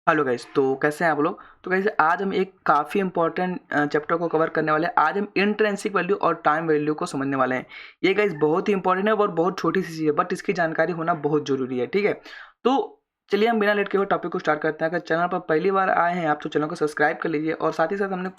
Hello guys, तो कैसे हैं आप लोग। तो गाइस आज हम एक काफ़ी इंपॉर्टेंट चैप्टर को कवर करने वाले हैं। आज हम इंट्रिंसिक वैल्यू और टाइम वैल्यू को समझने वाले हैं। ये गाइस बहुत ही इंपॉर्टेंट है और बहुत छोटी सी चीज़ है, बट इसकी जानकारी होना बहुत ज़रूरी है। ठीक है, तो चलिए हम बिना लेट के हुए टॉपिक को स्टार्ट करते हैं। अगर चैनल पर पहली बार आए हैं आप तो चैनल को सब्सक्राइब कर लीजिए, और साथ ही साथ हमने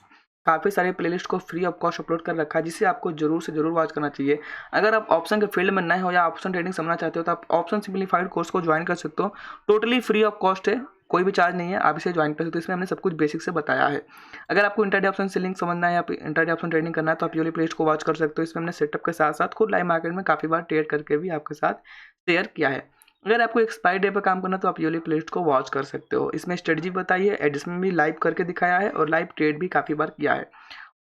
काफ़ी सारे प्लेलिस्ट को फ्री ऑफ कॉस्ट अपलोड कर रखा है, जिसे आपको जरूर से जरूर वॉच करना चाहिए। अगर आप ऑप्शन के फील्ड में नए हो या ऑप्शन ट्रेडिंग समझना चाहते हो तो आप ऑप्शन सिंप्लीफाइड कोर्स को ज्वाइन कर सकते हो। टोटली फ्री ऑफ कॉस्ट है, कोई भी चार्ज नहीं है, आप इसे ज्वाइन कर सकते हो। इसमें हमने सब कुछ बेसिक से बताया है। अगर आपको इंटरडे ऑप्शन सेलिंग समझना है या इंटरडे ऑप्शन ट्रेडिंग करना है तो आप ये वाली प्लेलिस्ट को वॉच कर सकते हो। इसमें हमने सेटअप के साथ साथ खुद लाइव मार्केट में काफ़ी बार ट्रेड करके भी आपके साथ शेयर किया है। अगर आपको एक्सपायरी डे पर काम करना है तो आप ये वाली प्लेलिस्ट को वॉच कर सकते हो। इसमें स्ट्रेटजी बताई है, एडिशन भी लाइव करके दिखाया है और लाइव ट्रेड भी काफ़ी बार किया है।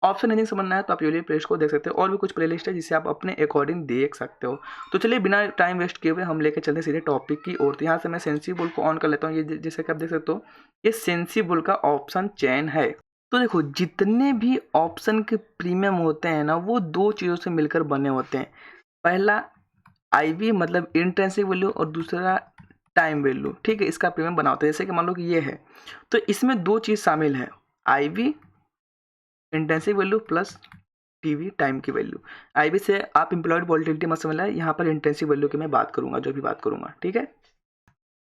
ऑप्शन नहीं समझना है तो आप ये वाली प्लेलिस्ट को देख सकते हो, और भी कुछ प्लेलिस्ट है जिसे आप अपने अकॉर्डिंग देख सकते हो। तो चलिए बिना टाइम वेस्ट किए हुए हम लेके चलते सीधे टॉपिक की ओर। तो यहाँ से मैं सेंसी बुल को ऑन कर लेता हूँ। ये जैसे कि आप देख सकते हो, ये सेंसी बुल का ऑप्शन चेन है। तो देखो, जितने भी ऑप्शन के प्रीमियम होते हैं ना, वो दो चीज़ों से मिलकर बने होते हैं। पहला आईवी मतलब इंट्रिंसिक वैल्यू, और दूसरा टाइम वैल्यू। ठीक है, इसका प्रीमियम बना होता है। जैसे कि मान लो कि ये है, तो इसमें दो चीज़ शामिल है, IV intensive value plus TV time की वैल्यू। आईवी से आप इम्प्लॉयड वॉलिटिलिटी मत समझ लें, यहाँ पर इंटेंसिव वैल्यू की मैं बात करूंगा, जो भी बात करूंगा। ठीक है,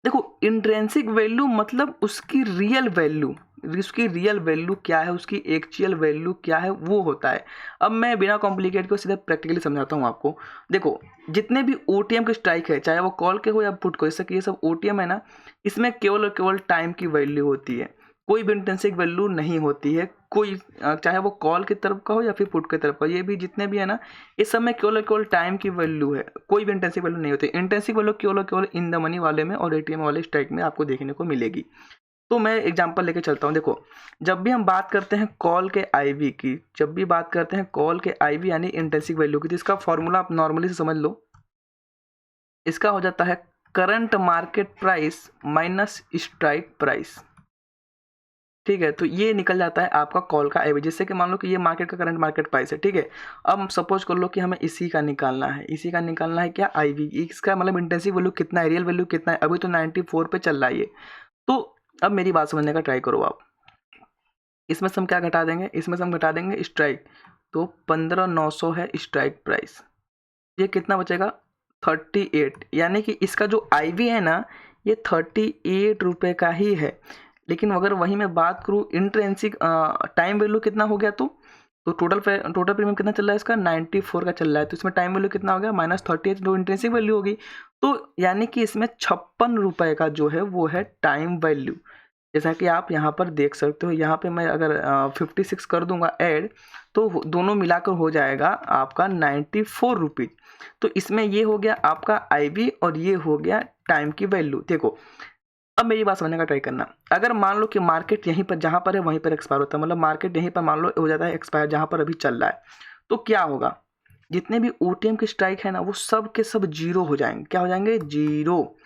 देखो इंट्रिंसिक वैल्यू मतलब उसकी रियल वैल्यू, उसकी रियल वैल्यू क्या है, उसकी एक्चुअल वैल्यू क्या है, वो होता है। अब मैं बिना कॉम्प्लिकेट को सीधा प्रैक्टिकली समझाता हूँ आपको। देखो, जितने भी ओटीएम के स्ट्राइक है, चाहे वो कॉल के हो या पुट को, जैसे कि ये सब ओटीएम है ना, इसमें केवल और केवल टाइम की वैल्यू होती है, कोई भी इंट्रिंसिक वैल्यू नहीं होती है। कोई चाहे वो कॉल की तरफ का हो या फिर पुट की तरफ का, ये भी जितने भी है ना, इस सब में केवल और केवल टाइम की वैल्यू है, कोई भी इंटेंसिव वैल्यू नहीं होती। इंटेंसिव वैल्यू केवल और केवल इन द मनी वाले में और एटीएम वाले स्ट्राइक में आपको देखने को मिलेगी। तो मैं एग्जांपल लेके चलता हूँ। देखो, जब भी हम बात करते हैं कॉल के आईवी की, जब भी बात करते हैं कॉल के आईवी यानी इंटेंसिव वैल्यू की, तो इसका फॉर्मूला आप नॉर्मली से समझ लो। इसका हो जाता है current market price minus strike price. ठीक है, तो ये निकल जाता है आपका कॉल का एवरेज। जैसे कि मान लो कि ये मार्केट का करंट मार्केट प्राइस है। ठीक है, अब सपोज कर लो कि हमें इसी का निकालना है, इसी का निकालना है क्या, आईवी। इसका मतलब इंटेंसिव वैल्यू कितना है, रियल वैल्यू कितना है। अभी तो 94 पे चल रहा है ये। तो अब मेरी बात समझने का ट्राई करो आप। इसमें से हम क्या घटा देंगे, इसमें से हम घटा देंगे स्ट्राइक, तो 15,900 है स्ट्राइक प्राइस। ये कितना बचेगा, 38। यानी कि इसका जो आईवी है ना, ये 38 रुपये का ही है। लेकिन अगर वहीं मैं बात करूँ इंट्रिंसिक टाइम वैल्यू कितना हो गया, तो टोटल प्रीमियम कितना चल रहा है इसका, 94 का चल रहा है। तो इसमें टाइम वैल्यू कितना हो गया, -38, जो इंट्रिंसिक वैल्यू होगी। तो यानी कि इसमें 56 रुपये का जो है वो है टाइम वैल्यू। जैसा कि आप यहाँ पर देख सकते हो, यहाँ पे मैं अगर 56 कर दूंगा ऐड, तो दोनों मिलाकर हो जाएगा आपका 94 रुपीज। तो इसमें ये हो गया आपका आईवी और ये हो गया टाइम की वैल्यू। देखो, अब मेरी बात समझने का ट्राई करना। अगर मान लो कि मार्केट यहीं पर जहाँ पर है वहीं पर एक्सपायर होता है, मतलब मार्केट यहीं पर मान लो हो जाता है एक्सपायर जहाँ पर अभी चल रहा है, तो क्या होगा, जितने भी ओटीएम के स्ट्राइक है ना, वो सब के सब जीरो हो जाएंगे। क्या हो जाएंगे, जीरो।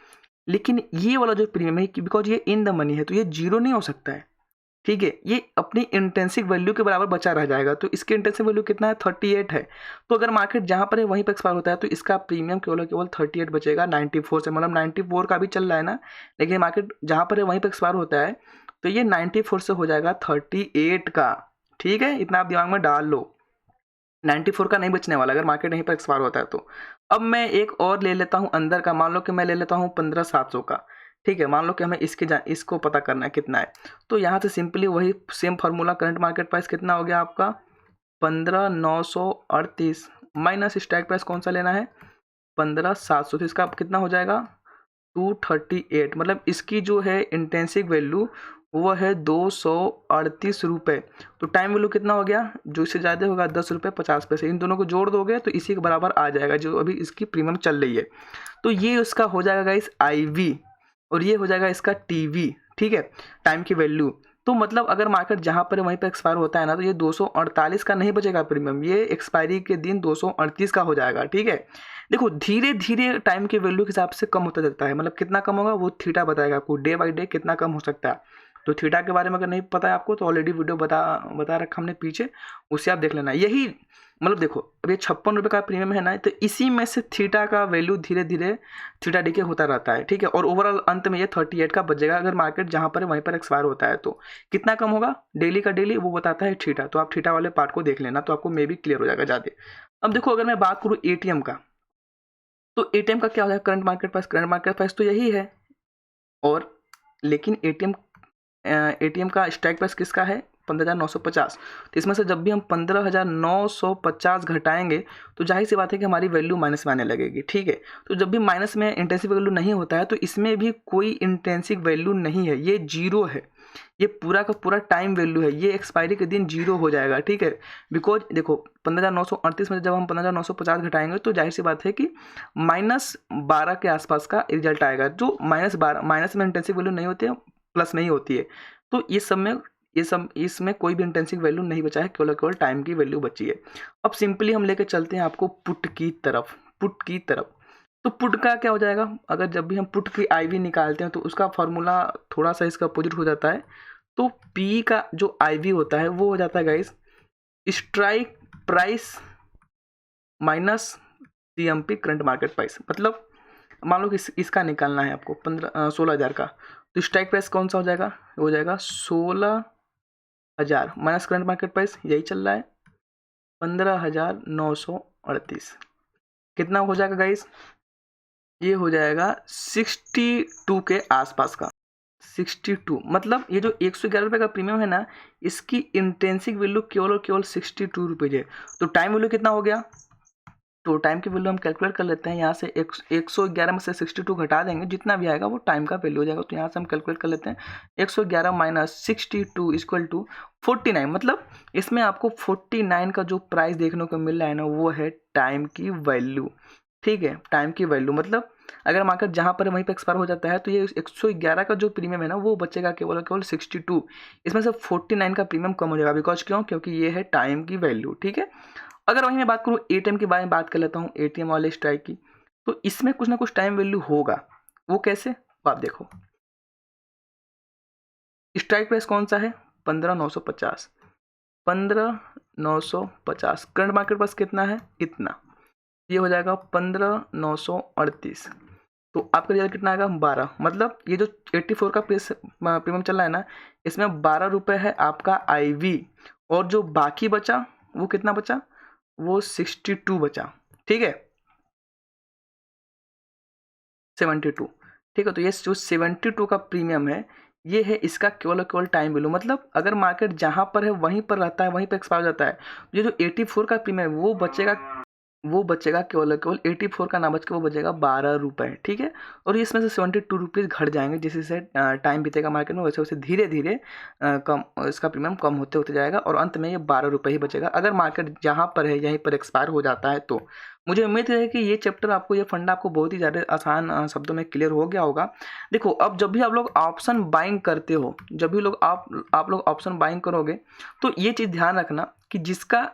लेकिन ये वाला जो प्रीमियम है, बिकॉज ये इन द मनी है, तो ये जीरो नहीं हो सकता है। ठीक है, ये अपनी इंटेंसिव वैल्यू के बराबर बचा रह जाएगा। तो इसकी इंटेंसिव वैल्यू कितना है, 38 है। तो अगर मार्केट जहाँ पर है वहीं पर एक्सपायर होता है, तो इसका प्रीमियम केवल केवल 38 बचेगा 94 से। मतलब 94 का भी चल रहा है ना, लेकिन मार्केट जहाँ पर है वहीं पर एक्सपायर होता है, तो ये 94 से हो जाएगा 38 का। ठीक है, इतना आप दिमाग में डाल लो, 94 का नहीं बचने वाला अगर मार्केट यहीं पर एक्सपायर होता है तो। अब मैं एक और ले लेता हूँ अंदर का, मान लो कि मैं ले लेता हूँ 15,700 का। ठीक है, मान लो कि हमें इसको पता करना है कितना है। तो यहाँ से सिंपली वही same formula, current market price कितना हो गया आपका, 15,938 माइनस स्ट्राइक प्राइस कौन सा लेना है, 15,700। तो इसका कितना हो जाएगा, 238। मतलब इसकी जो है इंटेंसिव वैल्यू वो है 238 रुपये। तो टाइम वैल्यू कितना हो गया, जो इससे ज़्यादा होगा 10 रुपये 50 पैसे। इन दोनों को जोड़ दोगे तो इसी के बराबर आ जाएगा जो अभी इसकी प्रीमियम चल रही है। तो ये उसका हो जाएगा इस आईवी, और ये हो जाएगा इसका टीवी। ठीक है, टाइम की वैल्यू। तो मतलब अगर मार्केट जहाँ पर वहीं पर एक्सपायर होता है ना, तो ये 248 का नहीं बचेगा प्रीमियम, ये एक्सपायरी के दिन 238 का हो जाएगा। ठीक है, देखो धीरे धीरे टाइम के वैल्यू के हिसाब से कम होता जाता है। मतलब कितना कम होगा वो थीटा बताएगा आपको, डे बाई डे कितना कम हो सकता है। तो थीटा के बारे में अगर नहीं पता है आपको तो ऑलरेडी वीडियो बता रखा हमने पीछे, उससे आप देख लेना। यही मतलब देखो अब ये 56 रुपये का प्रीमियम है ना, तो इसी में से थीटा का वैल्यू धीरे धीरे थीटा डीके होता रहता है, ठीक है। और ओवरऑल अंत में ये 38 का बचेगा अगर मार्केट जहाँ पर है वहीं पर एक्सपायर होता है। तो कितना कम होगा डेली का डेली, वो बताता है थीटा। तो आप थीटा वाले पार्ट को देख लेना, तो आपको मे भी क्लियर हो जाएगा ज़्यादा। अब देखो अगर मैं बात करूँ एटीएम का, तो एटीएम का क्या हो जाएगा करंट मार्केट प्राइस तो यही है। और लेकिन एटीएम का स्ट्राइक प्राइस किसका है 15,950। तो इसमें से जब भी हम 15,950 घटाएंगे तो जाहिर सी बात है कि हमारी वैल्यू माइनस में आने लगेगी, ठीक है। तो जब भी माइनस में इंटेंसिव वैल्यू नहीं होता है तो इसमें भी कोई इंटेंसिव वैल्यू नहीं है, ये जीरो है। ये पूरा का पूरा टाइम वैल्यू है, ये एक्सपायरी के दिन जीरो हो जाएगा, ठीक है। बिकॉज देखो 15,938 में जब हम 15,950 घटाएंगे तो जाहिर सी बात है कि -12 के आसपास का रिजल्ट आएगा। जो -12 माइनस में इंटेंसिव वैल्यू नहीं होती है, प्लस नहीं होती है। तो इसमें कोई भी इंटेंसिव वैल्यू नहीं बचा है, केवल टाइम की वैल्यू बची है। अब सिंपली हम लेके चलते हैं आपको पुट की तरफ। तो पुट का क्या हो जाएगा, अगर जब भी हम पुट की IV निकालते हैं तो उसका फॉर्मूला थोड़ा सा इसका अपोजिट हो जाता है। तो P का जो IV होता है वो हो जाता है guys strike price minus CMP current market price. मतलब मान लो कि इसका निकालना है आपको 16,000 का, तो स्ट्राइक प्राइस कौन सा हो जाएगा, हो जाएगा 16,000 माइनस करंट मार्केट प्राइस, यही चल रहा है 15,938। कितना हो जाएगा गाइस, ये हो जाएगा 62 के आसपास का। 62 मतलब ये जो 111 रुपये का प्रीमियम है ना, इसकी इंटेंसिव वैल्यू केवल 62 रुपीज़ है। तो टाइम वैल्यू कितना हो गया, तो टाइम की वैल्यू हम कैलकुलेट कर लेते हैं। यहाँ से 111 में से 62 घटा देंगे, जितना भी आएगा वो टाइम का वैल्यू हो जाएगा। तो यहाँ से हम कैलकुलेट कर लेते हैं 111 माइनस 62 इक्वल टू 49। मतलब इसमें आपको 49 का जो प्राइस देखने को मिल रहा है ना, वो है टाइम की वैल्यू, ठीक है। टाइम की वैल्यू मतलब अगर मार्केट जहाँ पर वहीं पर एक्सपायर हो जाता है तो ये 111 का जो प्रीमियम है ना वो बचेगा केवल 62। इसमें से 49 का प्रीमियम कम हो जाएगा। बिकॉज क्यों, क्योंकि ये है टाइम की वैल्यू, ठीक है। अगर वहीं मैं बात करूँ एटीएम के बारे में बात कर लेता हूँ, एटीएम वाले स्ट्राइक की, तो इसमें कुछ ना कुछ टाइम वैल्यू होगा। वो कैसे, आप देखो स्ट्राइक प्राइस कौन सा है 15,950। 15,950 करंट मार्केट प्राइस कितना है, इतना, ये हो जाएगा 15,938। तो आपका रिजल्ट कितना आएगा 12। मतलब ये जो 84 का प्रीमियम चल रहा है ना, इसमें 12 रुपये है आपका IV, और जो बाकी बचा वो कितना बचा, वो 62 बचा, ठीक है 72, ठीक है। तो ये जो 72 का प्रीमियम है, ये है इसका केवल टाइम वैल्यू। मतलब अगर मार्केट जहाँ पर है वहीं पर रहता है, वहीं पर एक्सपायर हो जाता है, ये जो 84 का प्रीमियम है वो बचेगा केवल 84 का ना बच के वो बचेगा 12 रुपये, ठीक है। और इसमें से 72 रुपीज़ घट जाएंगे, जैसे जैसे टाइम बीतेगा मार्केट में, वैसे वैसे धीरे धीरे कम इसका प्रीमियम कम होते होते जाएगा, और अंत में ये 12 रुपये ही बचेगा अगर मार्केट जहाँ पर है यहीं पर एक्सपायर हो जाता है। तो मुझे उम्मीद है कि ये चैप्टर आपको, ये फंडा आपको बहुत ही ज़्यादा आसान शब्दों में क्लियर हो गया होगा। देखो अब जब भी आप लोग ऑप्शन बाइंग करते हो, जब भी लोग आप लोग ऑप्शन बाइंग करोगे, तो ये चीज़ ध्यान रखना कि जिसका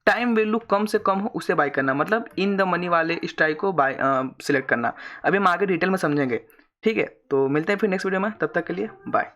टाइम वैल्यू कम से कम हो उसे बाय करना। मतलब इन द मनी वाले स्ट्राइक को बाय सिलेक्ट करना। अभी हम आगे डिटेल में समझेंगे, ठीक है। तो मिलते हैं फिर नेक्स्ट वीडियो में, तब तक के लिए बाय।